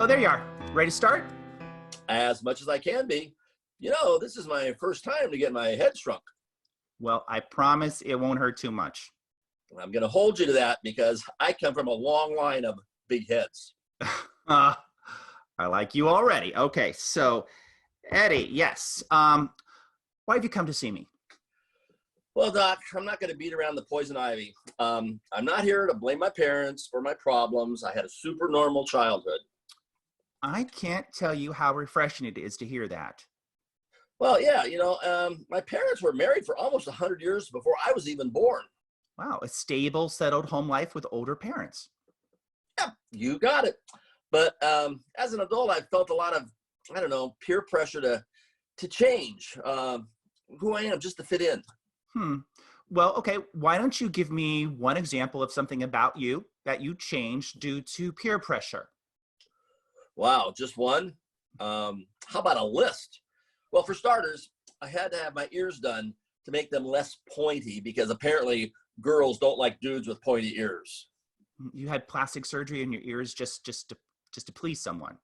Oh, there you are. Ready to start? As much as I can be. This is my first time to get my head shrunk. Well, I promise it won't hurt too much. I'm going to hold you to that because I come from a long line of big heads. I like you already. Okay, so Eddie, yes. Why have you come to see me? Well, Doc, I'm not going to beat around the poison ivy. I'm not here to blame my parents for my problems. I had a super normal childhood. I can't tell you how refreshing it is to hear that. Well, yeah, my parents were married for almost 100 years before I was even born. Wow, a stable, settled home life with older parents. Yeah, you got it. But as an adult, I felt a lot of, peer pressure to change who I am just to fit in. Well, okay, why don't you give me one example of something about you that you changed due to peer pressure? Wow, just one? How about a list? Well, for starters, I had to have my ears done to make them less pointy because apparently girls don't like dudes with pointy ears. You had plastic surgery in your ears just to please someone.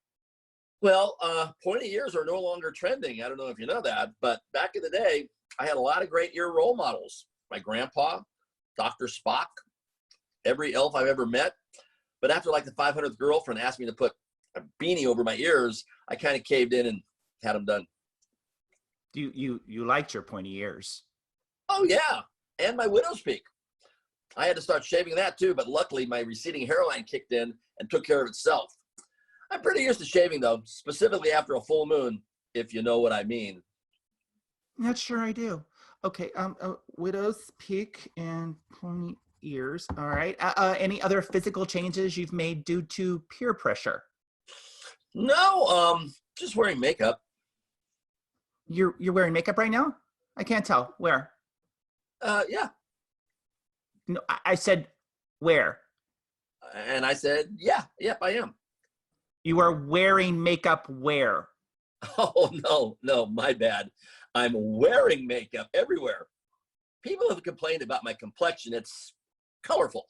Well, pointy ears are no longer trending. I don't know if you know that, but back in the day, I had a lot of great ear role models. My grandpa, Dr. Spock, every elf I've ever met. But after like the 500th girlfriend asked me to put a beanie over my ears, I kind of caved in and had them done. You liked your pointy ears. Oh yeah, and my widow's peak. I had to start shaving that too, but luckily my receding hairline kicked in and took care of itself. I'm pretty used to shaving though, specifically after a full moon, if you know what I mean. Not sure I do. Okay, widow's peak and pointy ears. All right. Any other physical changes you've made due to peer pressure? No, just wearing makeup. You're wearing makeup right now? I can't tell. Where? Yeah. No, I said where? And I said, yep, I am. You are wearing makeup where? Oh, no, my bad. I'm wearing makeup everywhere. People have complained about my complexion. It's colorful.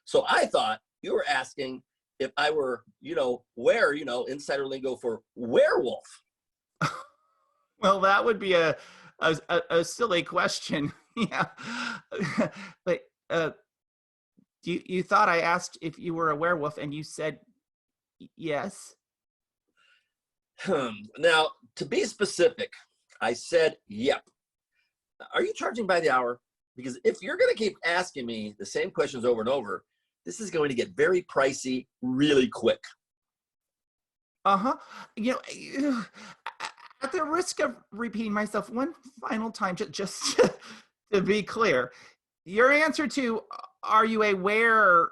So I thought you were asking if I were, where, insider lingo for werewolf. Well, that would be a silly question. Yeah. But you thought I asked if you were a werewolf and you said yes. Now, to be specific, I said yep. Are you charging by the hour? Because if you're going to keep asking me the same questions over and over, this is going to get very pricey really quick. Uh-huh. At the risk of repeating myself one final time, just to be clear, your answer to "Are you a werewolf?"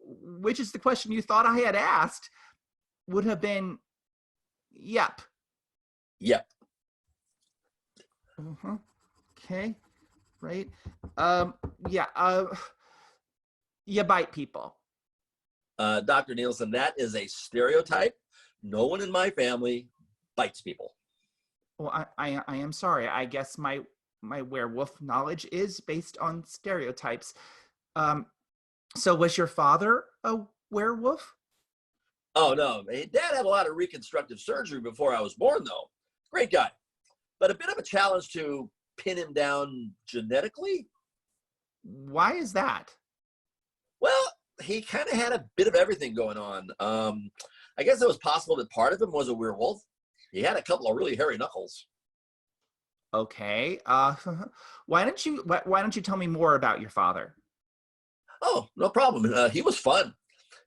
which is the question you thought I had asked, would have been yep. Yep. Uh-huh. Okay. Right. Yeah. You bite people. Dr. Nielsen, that is a stereotype. No one in my family bites people. Well, I am sorry. I guess my werewolf knowledge is based on stereotypes. So was your father a werewolf? Oh, no. Dad had a lot of reconstructive surgery before I was born, though. Great guy. But a bit of a challenge to pin him down genetically. Why is that? Well, he kind of had a bit of everything going on. I guess it was possible that part of him was a werewolf. He had a couple of really hairy knuckles. Okay. Why don't you tell me more about your father? Oh, no problem. He was fun.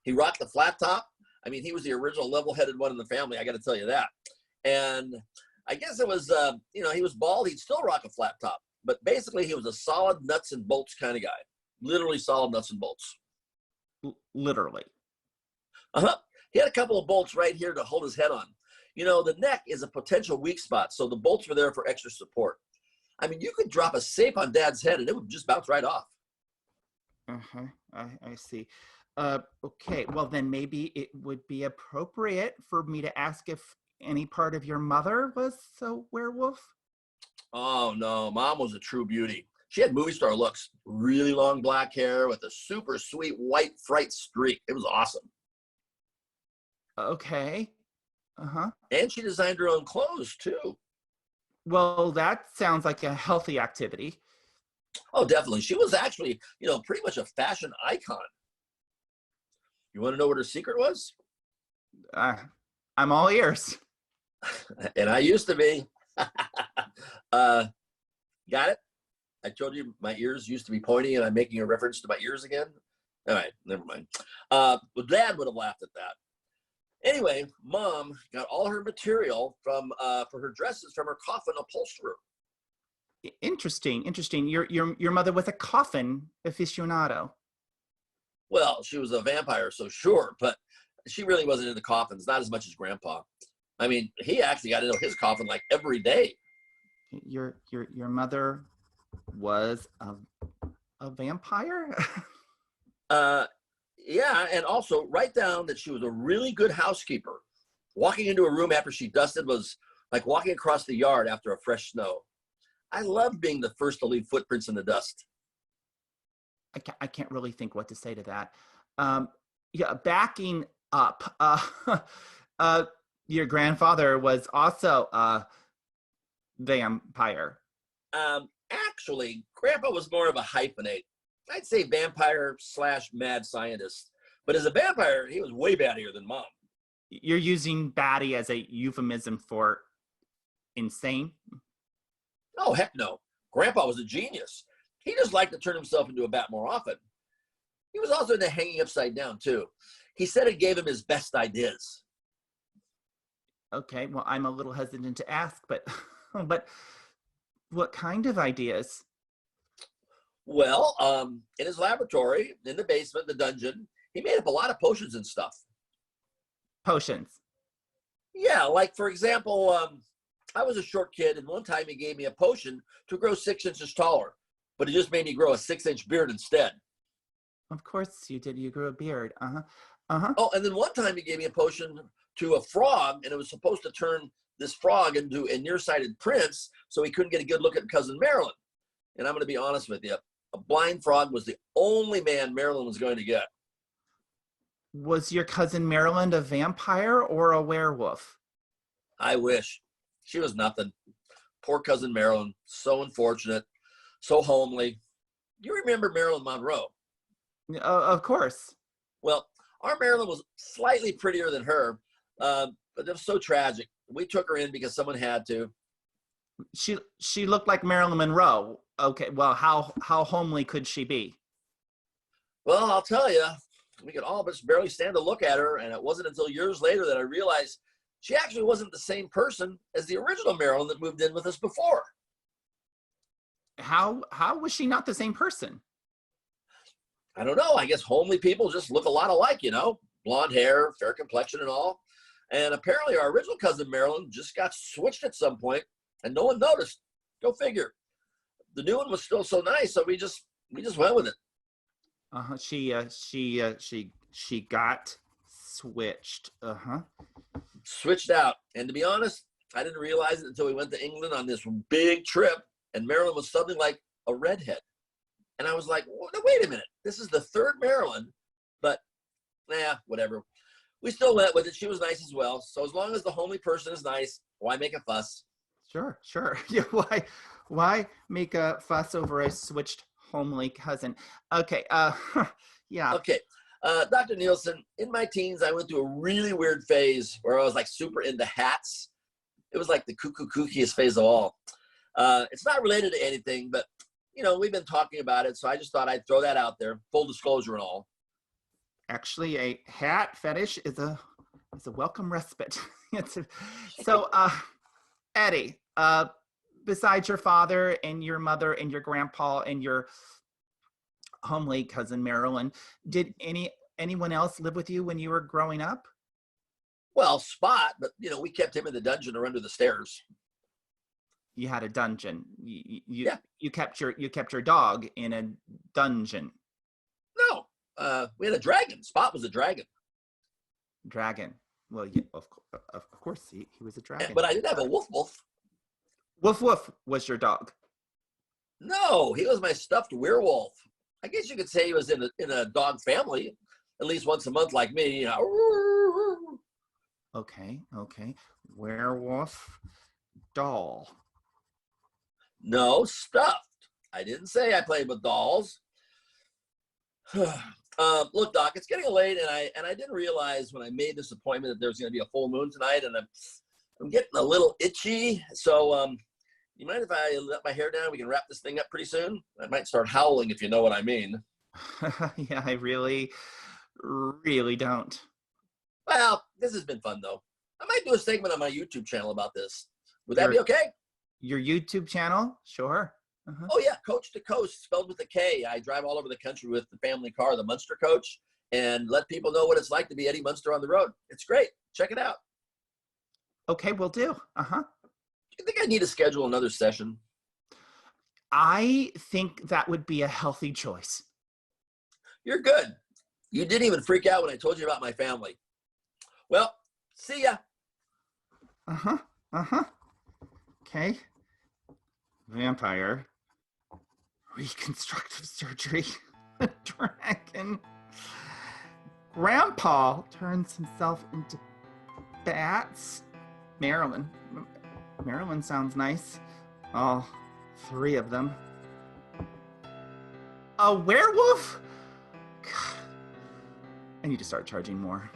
He rocked the flat top. I mean, he was the original level-headed one in the family. I got to tell you that. And I guess it was, he was bald. He'd still rock a flat top. But basically, he was a solid nuts and bolts kind of guy. Literally solid nuts and bolts. Literally. Uh-huh. He had a couple of bolts right here to hold his head on. The neck is a potential weak spot, so the bolts were there for extra support. I mean, you could drop a safe on Dad's head and it would just bounce right off. Uh-huh. I see. Okay, well then maybe it would be appropriate for me to ask if any part of your mother was a werewolf? Oh, no, Mom was a true beauty. She had movie star looks, really long black hair with a super sweet white fright streak. It was awesome. Okay. Uh-huh. And she designed her own clothes too. Well, that sounds like a healthy activity. Oh, definitely. She was actually, pretty much a fashion icon. You want to know what her secret was? Uh, I'm all ears. And I used to be. uh, got it? I told you my ears used to be pointy, and I'm making a reference to my ears again. All right, never mind. Well, Dad would have laughed at that. Anyway, Mom got all her material for her dresses from her coffin upholsterer. Interesting, interesting. Your mother was a coffin aficionado. Well, she was a vampire, so sure, but she really wasn't into coffins, not as much as Grandpa. I mean, he actually got into his coffin like every day. Your mother was a vampire? Yeah, and also write down that she was a really good housekeeper. Walking into a room after she dusted was like walking across the yard after a fresh snow. I loved being the first to leave footprints in the dust. I can't really think what to say to that. Yeah, backing up. Your grandfather was also a vampire. Actually, Grandpa was more of a hyphenate. I'd say vampire / mad scientist. But as a vampire, he was way battier than Mom. You're using batty as a euphemism for insane? Oh, heck no. Grandpa was a genius. He just liked to turn himself into a bat more often. He was also into hanging upside down, too. He said it gave him his best ideas. Okay, well, I'm a little hesitant to ask, but but what kind of ideas? Well, in his laboratory, in the basement, the dungeon, he made up a lot of potions and stuff. Potions. Yeah, like, for example, I was a short kid, and one time he gave me a potion to grow 6 inches taller, but it just made me grow a 6-inch beard instead. Of course you did. You grew a beard. Uh-huh. Uh-huh. Oh, and then one time he gave me a potion to a frog, and it was supposed to turn this frog into a nearsighted prince so he couldn't get a good look at cousin Marilyn. And I'm going to be honest with you, a blind frog was the only man Marilyn was going to get. Was your cousin Marilyn a vampire or a werewolf? I wish. She was nothing. Poor cousin Marilyn, so unfortunate, so homely. You remember Marilyn Monroe? Of course. Well, our Marilyn was slightly prettier than her, but it was so tragic. We took her in because someone had to. She looked like Marilyn Monroe. Okay, well, how homely could she be? Well, I'll tell you, we could all but barely stand to look at her, and it wasn't until years later that I realized she actually wasn't the same person as the original Marilyn that moved in with us before. How was she not the same person? I don't know. I guess homely people just look a lot alike, blonde hair, fair complexion and all. And apparently our original cousin Marilyn just got switched at some point and no one noticed. Go figure. The new one was still so nice, so we just went with it. She got switched. Switched out. And to be honest, I didn't realize it until we went to England on this big trip and Marilyn was something like a redhead. And I was like, wait a minute. This is the third Marilyn, but whatever. We still went with it. She was nice as well. So as long as the homely person is nice, why make a fuss? Sure. Yeah, why make a fuss over a switched homely cousin? Okay. Yeah. Okay. Dr. Nielsen, in my teens, I went through a really weird phase where I was like super into hats. It was like the kookiest phase of all. It's not related to anything, but we've been talking about it, so I just thought I'd throw that out there, full disclosure and all. Actually, a hat fetish is a welcome respite. Eddie, besides your father and your mother and your grandpa and your homely cousin Marilyn, did anyone else live with you when you were growing up? Well, Spot, but we kept him in the dungeon or under the stairs. You had a dungeon. Yeah. You kept your dog in a dungeon. No, we had a dragon. Spot was a dragon. Dragon. Well, yeah, of course he was a dragon. But I did have a Woof. Woof was your dog. No, he was my stuffed werewolf. I guess you could say he was in a dog family, at least once a month, like me. Okay. Werewolf doll. No, stuffed. I didn't say I played with dolls. Look, Doc, it's getting late, and I didn't realize when I made this appointment that there's going to be a full moon tonight, and I'm getting a little itchy. So, you mind if I let my hair down? We can wrap this thing up pretty soon. I might start howling if you know what I mean. Yeah, I really don't. Well, this has been fun though. I might do a segment on my YouTube channel about this. Would that be okay? Your YouTube channel? Sure. Uh-huh. Oh yeah, Coach to Coast, spelled with a K. I drive all over the country with the family car, the Munster Coach, and let people know what it's like to be Eddie Munster on the road. It's great. Check it out. Okay, will do. Uh-huh. Do you think I need to schedule another session? I think that would be a healthy choice. You're good. You didn't even freak out when I told you about my family. Well, see ya. Uh-huh. Okay. Vampire. Reconstructive surgery. Dragon. Grandpa turns himself into bats. Marilyn sounds nice. All 3 of them. A werewolf? God. I need to start charging more.